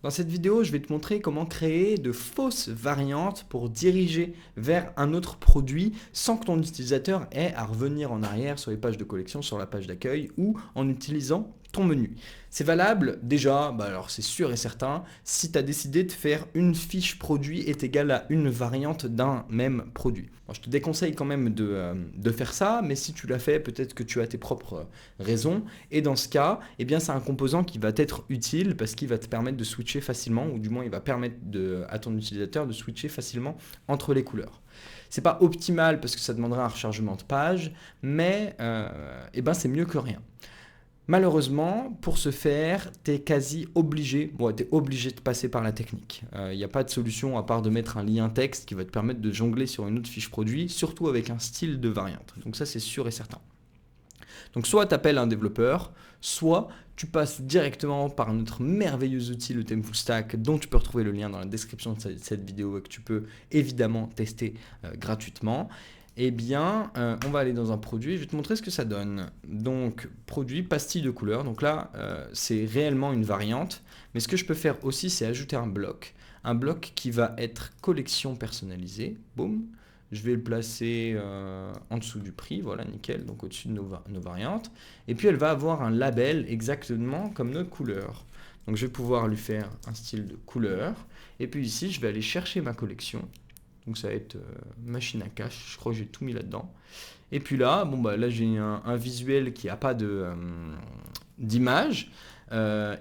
Dans cette vidéo, je vais te montrer comment créer de fausses variantes pour diriger vers un autre produit sans que ton utilisateur ait à revenir en arrière sur les pages de collection, sur la page d'accueil ou en utilisant ton menu. C'est valable déjà, alors c'est sûr et certain, si tu as décidé de faire une fiche produit est égale à une variante d'un même produit. Bon, je te déconseille quand même de faire ça, mais si tu l'as fait, peut-être que tu as tes propres raisons. Et dans ce cas, eh bien, c'est un composant qui va être utile parce qu'il va te permettre de switcher facilement, ou du moins il va permettre à ton utilisateur de switcher facilement entre les couleurs. C'est pas optimal parce que ça demanderait un rechargement de page, mais eh ben, c'est mieux que rien. Malheureusement, pour ce faire, tu es quasi obligé, t'es obligé de passer par la technique. Il n'y a pas de solution à part de mettre un lien texte qui va te permettre de jongler sur une autre fiche produit, surtout avec un style de variante. Donc ça, c'est sûr et certain. Donc soit tu appelles un développeur, soit tu passes directement par notre merveilleux outil, le Theme Full Stack, dont tu peux retrouver le lien dans la description de cette vidéo et que tu peux évidemment tester gratuitement. Eh bien, on va aller dans un produit, je vais te montrer ce que ça donne. Donc, produit, pastille de couleurs. Donc là, c'est réellement une variante. Mais ce que je peux faire aussi, c'est ajouter un bloc. Un bloc qui va être collection personnalisée. Boum. Je vais le placer en dessous du prix, voilà, nickel, donc au-dessus de nos variantes. Et puis elle va avoir un label exactement comme notre couleur. Donc je vais pouvoir lui faire un style de couleur. Et puis ici, je vais aller chercher ma collection. Donc ça va être machine à cache, je crois que j'ai tout mis là-dedans. Et puis là, là j'ai un visuel qui n'a pas d'image.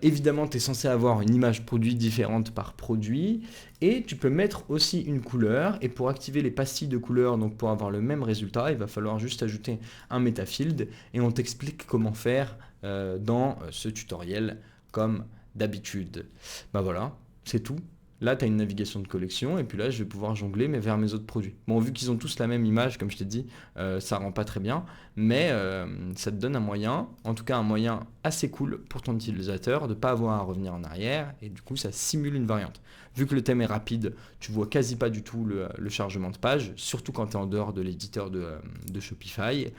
Évidemment, tu es censé avoir une image produit différente par produit. Et tu peux mettre aussi une couleur. Et pour activer les pastilles de couleurs, donc pour avoir le même résultat, il va falloir juste ajouter un metafield. Et on t'explique comment faire dans ce tutoriel comme d'habitude. Voilà, c'est tout. Là, tu as une navigation de collection et puis là, je vais pouvoir jongler mais vers mes autres produits. Bon, vu qu'ils ont tous la même image, comme je t'ai dit, ça rend pas très bien, mais ça te donne un moyen, en tout cas un moyen assez cool pour ton utilisateur de ne pas avoir à revenir en arrière et du coup, ça simule une variante. Vu que le thème est rapide, tu vois quasi pas du tout le chargement de page, surtout quand tu es en dehors de l'éditeur de Shopify. Et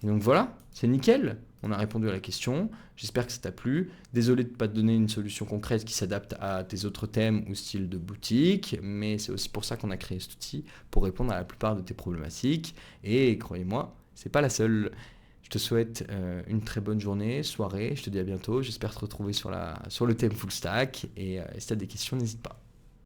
donc voilà, c'est nickel. On a répondu à la question. J'espère que ça t'a plu. Désolé de ne pas te donner une solution concrète qui s'adapte à tes autres thèmes ou styles de boutique, mais c'est aussi pour ça qu'on a créé cet outil, pour répondre à la plupart de tes problématiques. Et croyez-moi, c'est pas la seule. Je te souhaite une très bonne journée, soirée. Je te dis à bientôt. J'espère te retrouver sur le thème Full Stack. Et si tu as des questions, n'hésite pas.